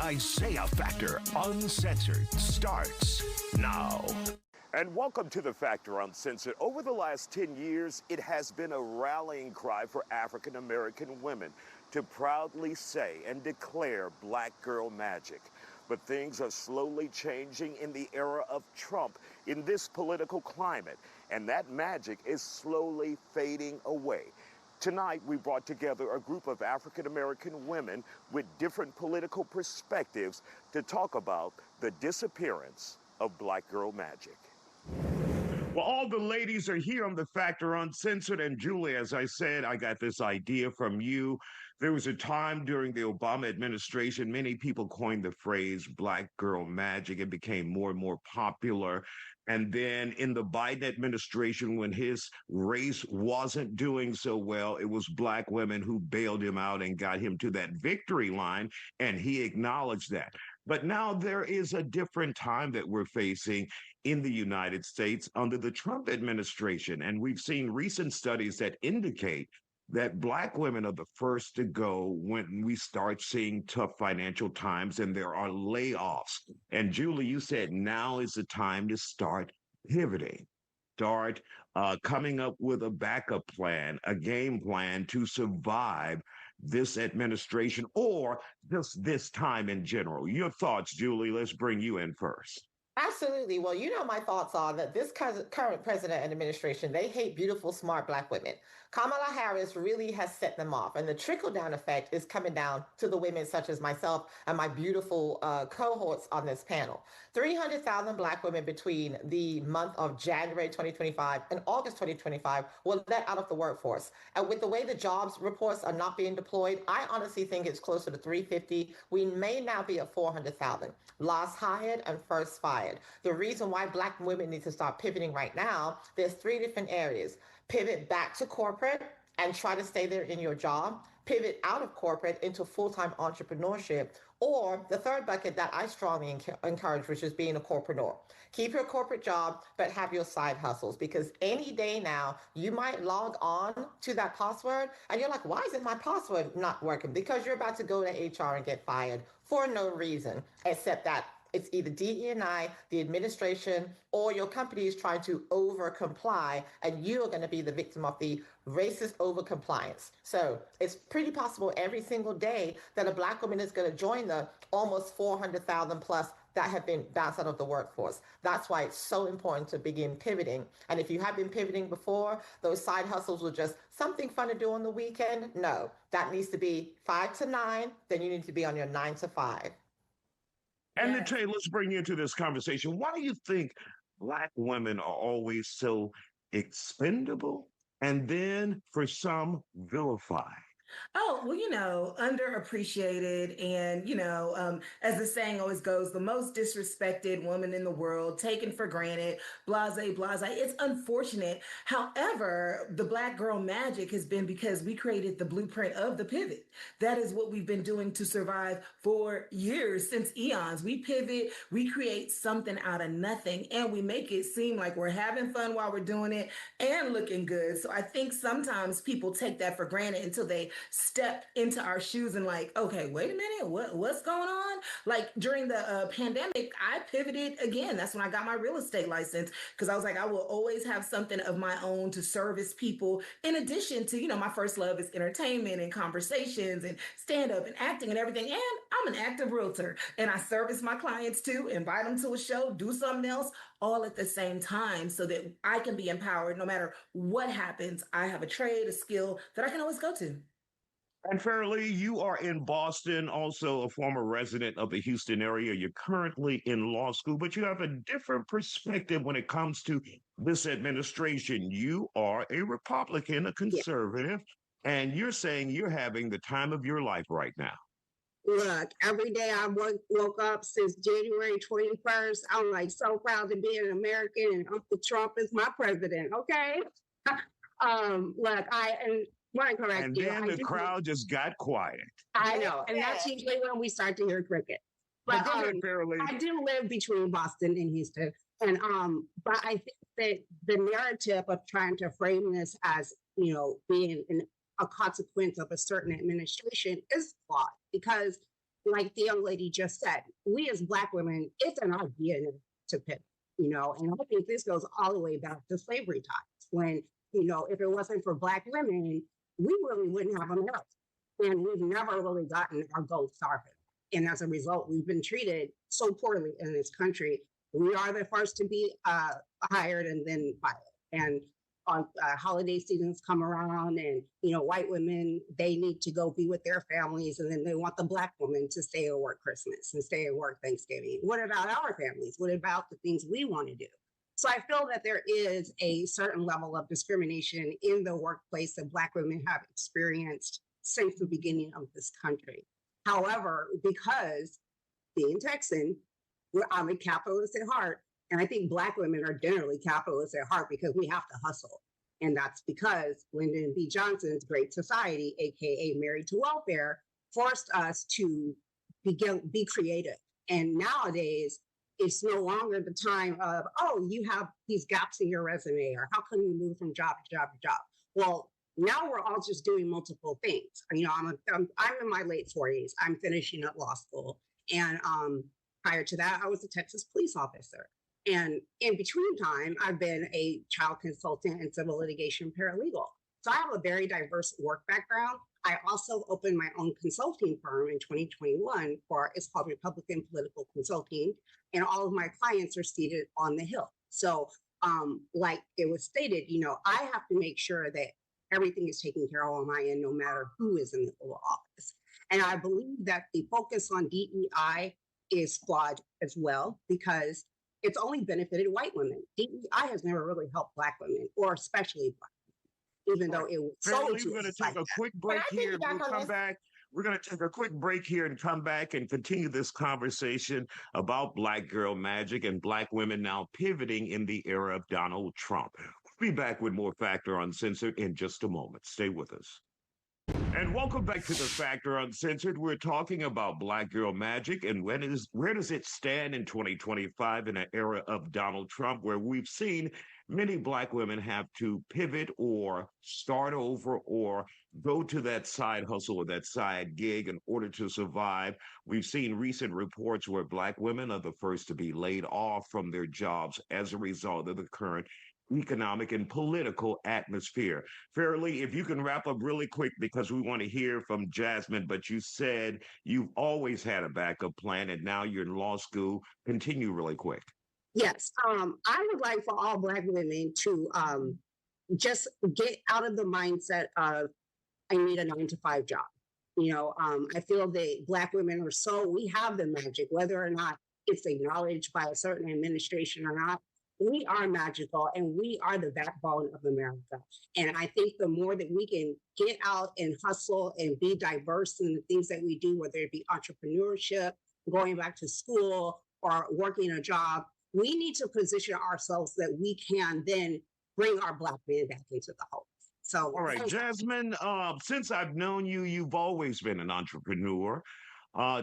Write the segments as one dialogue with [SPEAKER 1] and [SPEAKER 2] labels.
[SPEAKER 1] Isaiah Factor Uncensored starts now.
[SPEAKER 2] And welcome to The Factor Uncensored. Over the last 10 years, it has been a rallying cry for African American women to proudly say and declare Black girl magic. But things are slowly changing in the era of Trump in this political climate, and that magic is slowly fading away. Tonight, we brought together a group of African American women with different political perspectives to talk about the disappearance of Black girl magic. Well, all the ladies are here on The Factor Uncensored. And Julie, as I said, I got this idea from you. There was a time during the Obama administration, many people coined the phrase Black girl magic. It became more and more popular. And then in the Biden administration, when his race wasn't doing so well, it was Black women who bailed him out and got him to that victory line. And he acknowledged that. But now there is a different time that we're facing in the United States under the Trump administration. And we've seen recent studies that indicate that Black women are the first to go when we start seeing tough financial times and there are layoffs. And Julie, you said now is the time to start pivoting, start coming up with a backup plan, a game plan to survive this administration or just this time in general. Your thoughts, Julie, let's bring you in first.
[SPEAKER 3] Absolutely. Well, you know, my thoughts are that this current president and administration, they hate beautiful, smart Black women. Kamala Harris really has set them off. And the trickle-down effect is coming down to the women such as myself and my beautiful cohorts on this panel. 300,000 Black women between the month of January 2025 and August 2025 were let out of the workforce. And with the way the jobs reports are not being deployed, I honestly think it's closer to 350. We may now be at 400,000. Last hired and first fired. The reason why Black women need to start pivoting right now, there's three different areas. Pivot back to corporate and try to stay there in your job. Pivot out of corporate into full-time entrepreneurship. Or the third bucket that I strongly encourage, which is being a corpreneur. Keep your corporate job, but have your side hustles, because any day now you might log on to that password and you're like, why isn't my password not working? Because you're about to go to HR and get fired for no reason, except that it's either DE&I, the administration, or your company is trying to over-comply, and you are going to be the victim of the racist over-compliance. So it's pretty possible every single day that a Black woman is going to join the almost 400,000 plus that have been bounced out of the workforce. That's why it's so important to begin pivoting. And if you have been pivoting before, those side hustles were just something fun to do on the weekend. No, that needs to be 5 to 9. Then you need to be on your 9 to 5.
[SPEAKER 2] And then, Tay, let's bring you into this conversation. Why do you think Black women are always so expendable and then, for some, vilified?
[SPEAKER 4] Oh, well, underappreciated. And, as the saying always goes, the most disrespected woman in the world, taken for granted, blase, blase. It's unfortunate. However, the Black girl magic has been because we created the blueprint of the pivot. That is what we've been doing to survive for years, since eons. We pivot, we create something out of nothing, and we make it seem like we're having fun while we're doing it and looking good. So I think sometimes people take that for granted until they step into our shoes and like, okay, wait a minute, what's going on? Like during the pandemic, I pivoted again. That's when I got my real estate license, because I was like, I will always have something of my own to service people. In addition to, my first love is entertainment and conversations and stand-up and acting and everything. And I'm an active realtor, and I service my clients too, invite them to a show, do something else, all at the same time, so that I can be empowered no matter what happens. I have a trade, a skill that I can always go to.
[SPEAKER 2] And Fairly, you are in Boston, also a former resident of the Houston area. You're currently in law school, but you have a different perspective when it comes to this administration. You are a Republican, a conservative, and you're saying you're having the time of your life right now.
[SPEAKER 5] Look, every day I woke up since January 21st, I'm like so proud to be an American, and Uncle Trump is my president, okay? Look, want to correct you.
[SPEAKER 2] And then the crowd just got quiet.
[SPEAKER 5] I know. And that's usually when we start to hear cricket. But I do live between Boston and Houston. And but I think that the narrative of trying to frame this as, being a consequence of a certain administration is flawed, because like the young lady just said, we as Black women, it's in our DNA to pivot, you know, and I think this goes all the way back to slavery times when, you know, if it wasn't for Black women, we really wouldn't have America. And we've never really gotten our gold star. And as a result, we've been treated so poorly in this country. We are the first to be hired and then fired. And on holiday seasons come around and, you know, white women, they need to go be with their families. And then they want the Black woman to stay at work Christmas and stay at work Thanksgiving. What about our families? What about the things we want to do? So I feel that there is a certain level of discrimination in the workplace that Black women have experienced since the beginning of this country. However, because being Texan, I'm a capitalist at heart, and I think Black women are generally capitalists at heart because we have to hustle. And that's because Lyndon B. Johnson's Great Society, AKA Married to Welfare, forced us to be creative. And nowadays, it's no longer the time of, oh, you have these gaps in your resume, or how come you move from job to job to job? Well, now we're all just doing multiple things. You know, I'm in my late 40s. I'm finishing up law school. And prior to that, I was a Texas police officer. And in between time, I've been a child consultant and civil litigation paralegal. So I have a very diverse work background. I also opened my own consulting firm in 2021 it's called Republican Political Consulting. And all of my clients are seated on the Hill. So like it was stated, you know, I have to make sure that everything is taken care of on my end, no matter who is in the Oval Office. And I believe that the focus on DEI is flawed as well, because it's only benefited white women. DEI has never really helped Black women, or especially Black women, even though it was sold to us.
[SPEAKER 2] We're going to take a quick break here. We'll come back. We're going to take a quick break here and come back and continue this conversation about Black girl magic and Black women now pivoting in the era of Donald Trump. We'll be back with more Factor Uncensored in just a moment. Stay with us. And welcome back to the Factor Uncensored. We're talking about Black girl magic and where does it stand in 2025 in an era of Donald Trump, where we've seen many Black women have to pivot or start over or go to that side hustle or that side gig in order to survive. We've seen recent reports where Black women are the first to be laid off from their jobs as a result of the current economic and political atmosphere. Fairly, if you can wrap up really quick, because we want to hear from Jasmine, but you said you've always had a backup plan and now you're in law school. Continue really quick.
[SPEAKER 5] Yes. I would like for all Black women to just get out of the mindset of, I need a 9-to-5 job. You know, I feel that Black women we have the magic, whether or not it's acknowledged by a certain administration or not. We are magical and we are the backbone of America. And I think the more that we can get out and hustle and be diverse in the things that we do, whether it be entrepreneurship, going back to school, or working a job, we need to position ourselves that we can then bring our Black men back into the home. So,
[SPEAKER 2] all right, Jasmine, since I've known you, you've always been an entrepreneur.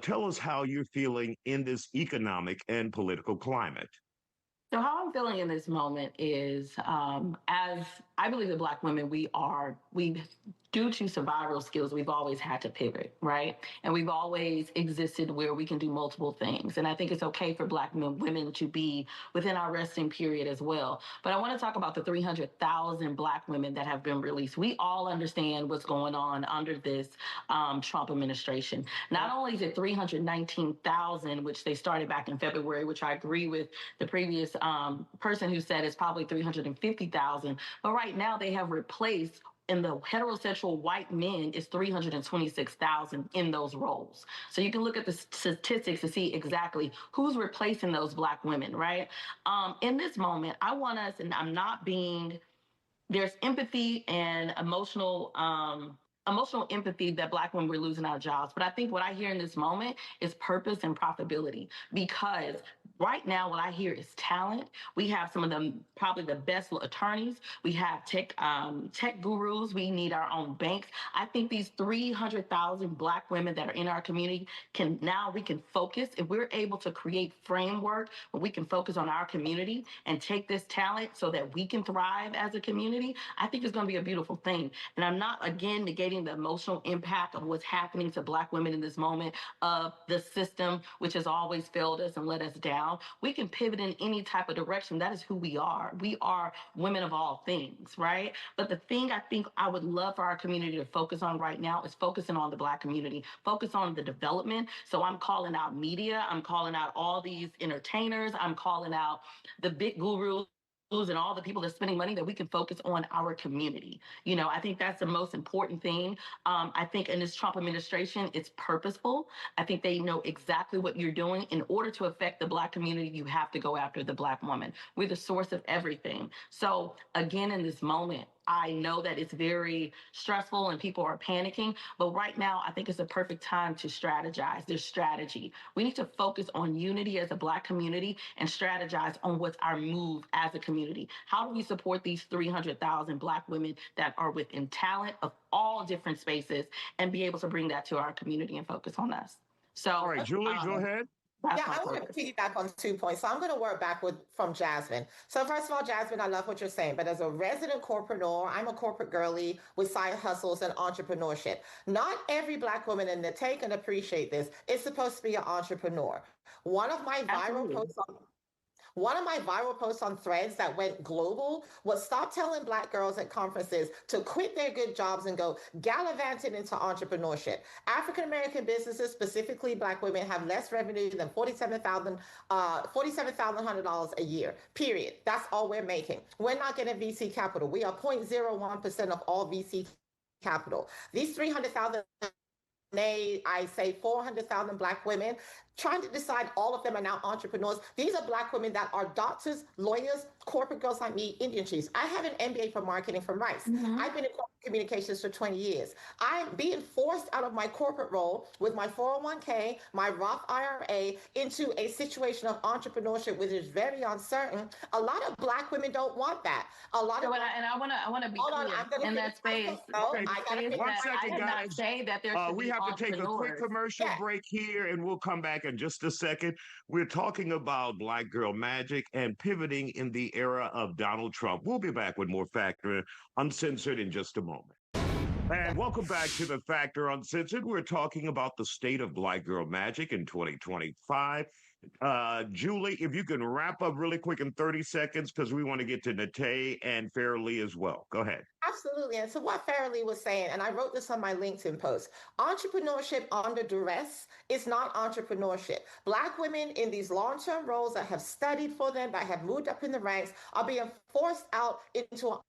[SPEAKER 2] Tell us how you're feeling in this economic and political climate.
[SPEAKER 6] So how I'm feeling in this moment is, as I believe that Black women, due to survival skills, we've always had to pivot, right? And we've always existed where we can do multiple things. And I think it's okay for Black women to be within our resting period as well. But I want to talk about the 300,000 Black women that have been released. We all understand what's going on under this Trump administration. Not only is it 319,000, which they started back in February, which I agree with the previous person who said it's probably 350,000, but right now they have replaced, in the heterosexual white men, is 326,000 in those roles. So you can look at the statistics to see exactly who's replacing those Black women, right? In this moment, I want us, and there's empathy and emotional empathy that Black women were losing our jobs. But I think what I hear in this moment is purpose and profitability, because right now, what I hear is talent. We have some of them, probably the best attorneys. We have tech gurus. We need our own banks. I think these 300,000 Black women that are in our community we can focus. If we're able to create framework where we can focus on our community and take this talent so that we can thrive as a community, I think it's going to be a beautiful thing. And I'm not, again, negating navigating the emotional impact of what's happening to Black women in this moment of the system, which has always failed us and let us down, we can pivot in any type of direction. That is who we are. We are women of all things, right? But the thing I think I would love for our community to focus on right now is focusing on the Black community, focus on the development. So I'm calling out media, I'm calling out all these entertainers, I'm calling out the big gurus and all the people that are spending money, that we can focus on our community. You know, I think that's the most important thing. I think in this Trump administration, it's purposeful. I think they know exactly what you're doing. In order to affect the Black community, you have to go after the Black woman. We're the source of everything. So again, in this moment, I know that it's very stressful and people are panicking, but right now I think it's a perfect time to strategize. There's strategy. We need to focus on unity as a Black community and strategize on what's our move as a community. How do we support these 300,000 Black women that are within talent of all different spaces and be able to bring that to our community and focus on us? So,
[SPEAKER 2] All right, Julie, go ahead.
[SPEAKER 3] Yeah, I want to piggyback on 2 points. So I'm going to work backward from Jasmine. So first of all, Jasmine, I love what you're saying, but as a resident corporateur, I'm a corporate girly with side hustles and entrepreneurship. Not every Black woman, and Nate can appreciate this, is supposed to be an entrepreneur. One of my viral posts on Threads that went global was stop telling Black girls at conferences to quit their good jobs and go gallivanting into entrepreneurship. African-American businesses, specifically Black women, have less revenue than $47,100 a year, period. That's all we're making. We're not getting VC capital. We are 0.01% of all VC capital. These 300,000, I say 400,000 Black women, trying to decide all of them are now entrepreneurs. These are Black women that are doctors, lawyers, corporate girls like me, Indian chiefs. I have an MBA for marketing from Rice. I've been in corporate communications for 20 years. I'm being forced out of my corporate role with my 401k, my Roth IRA, into a situation of entrepreneurship, which is very uncertain. A lot of Black women don't want that. A lot of
[SPEAKER 6] I want to be clear in that space.
[SPEAKER 2] I
[SPEAKER 6] did not say that there should
[SPEAKER 2] we
[SPEAKER 6] be
[SPEAKER 2] have to take a quick commercial break here, and we'll come back in just a second. We're talking about Black Girl Magic and pivoting in the era of Donald Trump. We'll be back with more Factor Uncensored in just a moment. And welcome back to the Factor Uncensored. We're talking about the state of Black Girl Magic in 2025. Julie, if you can wrap up really quick in 30 seconds, because we want to get to Nate and Fairly as well. Go ahead.
[SPEAKER 3] Absolutely. And so what Fairly was saying, and I wrote this on my LinkedIn post, entrepreneurship under duress is not entrepreneurship. Black women in these long-term roles that have studied for them, that have moved up in the ranks, are being forced out into an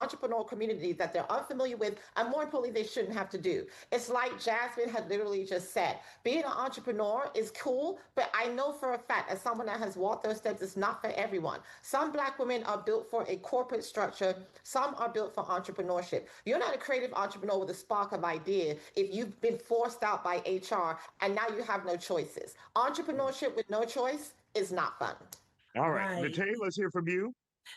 [SPEAKER 3] entrepreneurial community that they're unfamiliar with, and more importantly, they shouldn't have to do. It's like Jasmine had literally just said, being an entrepreneur is cool, but I know for a fact, as someone that has walked those steps, it's not for everyone. Some Black women are built for a corporate structure. Some are built for entrepreneurship. You're not a creative entrepreneur with a spark of idea if you've been forced out by HR and now you have no choices. Entrepreneurship with no choice is not fun.
[SPEAKER 2] All right. Nate, let's hear from you.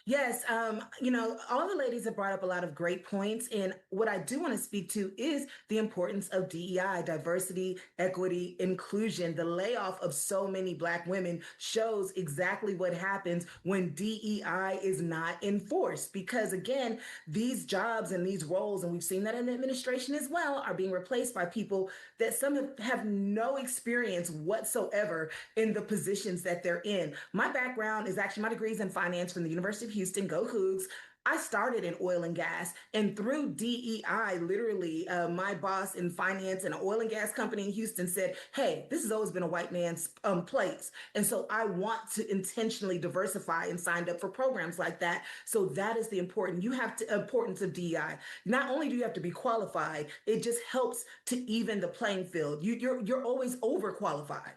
[SPEAKER 4] Yes, all the ladies have brought up a lot of great points. And what I do want to speak to is the importance of DEI, diversity, equity, inclusion. The layoff of so many Black women shows exactly what happens when DEI is not enforced. Because again, these jobs and these roles, and we've seen that in the administration as well, are being replaced by people that some have no experience whatsoever in the positions that they're in. My background is actually, my degree is in finance from the University of Houston, go Cougs. I started in oil and gas, and through DEI, literally, my boss in finance in an oil and gas company in Houston said, hey, this has always been a white man's place. And so I want to intentionally diversify and signed up for programs like that. So that is the importance of DEI. Not only do you have to be qualified, it just helps to even the playing field. You're always overqualified.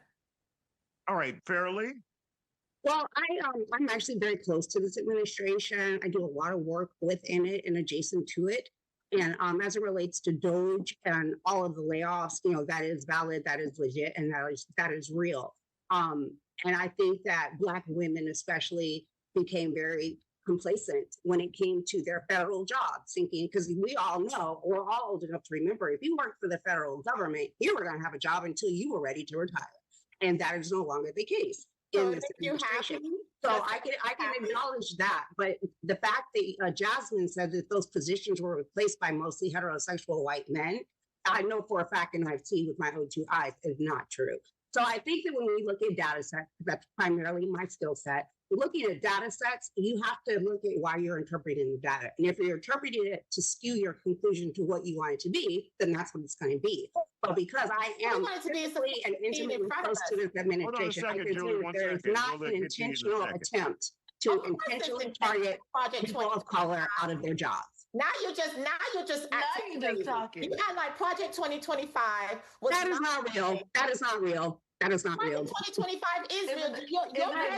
[SPEAKER 2] All right, Fairly.
[SPEAKER 5] Well, I'm actually very close to this administration. I do a lot of work within it and adjacent to it. And as it relates to Doge and all of the layoffs, that is valid, that is legit, and that is real. And I think that Black women especially became very complacent when it came to their federal jobs, thinking, because we all know, we're all old enough to remember, if you worked for the federal government, you were going to have a job until you were ready to retire. And that is no longer the case. in
[SPEAKER 3] it
[SPEAKER 5] this
[SPEAKER 3] makes you
[SPEAKER 5] administration.
[SPEAKER 3] happy?
[SPEAKER 5] So
[SPEAKER 3] Does
[SPEAKER 5] I
[SPEAKER 3] it make you
[SPEAKER 5] can
[SPEAKER 3] happy?
[SPEAKER 5] acknowledge that, but the fact that Jasmine said that those positions were replaced by mostly heterosexual white men, I know for a fact, and I've seen with my own two eyes, is not true. So I think that when we look at data sets, that's primarily my skill set. Looking at data sets, you have to look at why you're interpreting the data. And if you're interpreting it to skew your conclusion to what you want it to be, then that's what it's going to be. But because I am
[SPEAKER 3] want it to be
[SPEAKER 5] physically and intimately close to this administration, I can tell you that there is not an intentional attempt to
[SPEAKER 3] Of course
[SPEAKER 5] intentionally
[SPEAKER 3] it's
[SPEAKER 5] target
[SPEAKER 3] Project
[SPEAKER 5] people of color out of their jobs.
[SPEAKER 3] Now you're just acting
[SPEAKER 6] you're just
[SPEAKER 3] crazy.
[SPEAKER 6] talking.
[SPEAKER 3] You had like Project 2025 was
[SPEAKER 5] That is not real. That is not real. That is not real.
[SPEAKER 3] Project 2025 is real.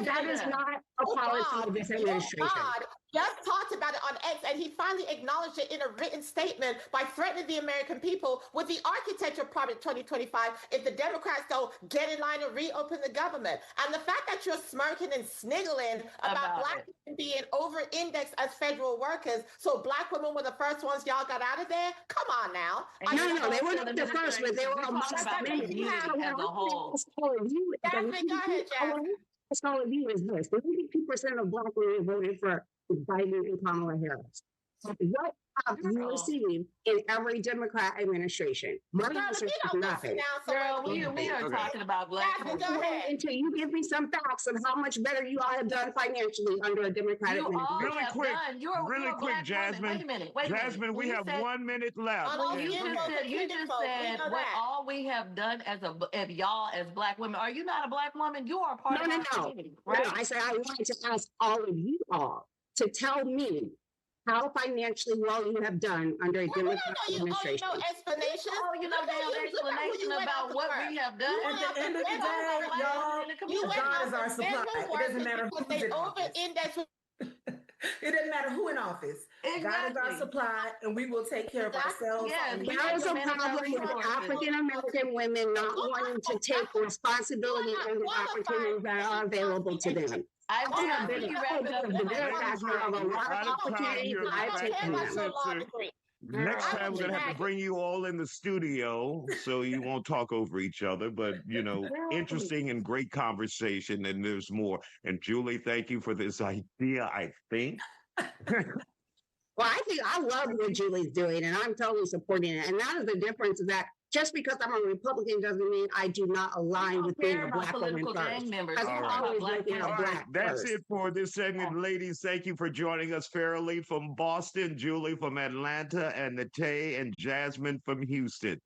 [SPEAKER 5] That is not a policy of this administration.
[SPEAKER 3] God just talked about it on X, and he finally acknowledged it in a written statement by threatening the American people with the architecture of Project 2025 if the Democrats don't get in line and reopen the government. And the fact that you're smirking and sniggling about Black women being over-indexed as federal workers, so Black women were the first ones y'all got out of there? Come on now.
[SPEAKER 5] No, they were not the first, but they were amongst
[SPEAKER 6] the community as a whole.
[SPEAKER 3] Jasmine, go ahead, Jasmine.
[SPEAKER 5] That's all of you is this. 92% of Black women voted for Biden and Kamala Harris. What have you received in every Democrat administration? My answer is nothing.
[SPEAKER 6] Girl, we are talking about Black
[SPEAKER 3] Jasmine,
[SPEAKER 6] women.
[SPEAKER 3] go ahead.
[SPEAKER 5] Until you give me some facts of how much better you all have done financially under a Democratic administration.
[SPEAKER 6] Really quick,
[SPEAKER 2] Jasmine. Jasmine, we have 1 minute left.
[SPEAKER 6] You just said what all we have done as y'all as Black women. Are you not a Black woman? You are part of our community, right?
[SPEAKER 5] No, I said I wanted to ask all of you all to tell me how financially well you have done under a Democratic administration.
[SPEAKER 3] Oh, you know explanation.
[SPEAKER 6] Oh, you know damn explanation about what we have done.
[SPEAKER 4] At the end of the day, y'all, God is our supply. It doesn't matter who's in office. It doesn't matter who in office. Exactly. God is our supply, and we will take care of ourselves.
[SPEAKER 5] Yes, there is a problem with African American women not wanting to take responsibility for the opportunities that are available to them.
[SPEAKER 6] I've been
[SPEAKER 5] the very factor of a lot of opportunities I've taken them.
[SPEAKER 2] Next time we're gonna have to bring you all in the studio so you won't talk over each other. But interesting and great conversation, and there's more. And Julie, thank you for this idea. I think.
[SPEAKER 5] Well, I love what Julie's doing, and I'm totally supporting it. And that is the difference, is that just because I'm a Republican doesn't mean I do not align with being a Black woman first.
[SPEAKER 2] That's it for this segment, ladies. Thank you for joining us. Farrelly from Boston, Julie from Atlanta, and Natay and Jasmine from Houston.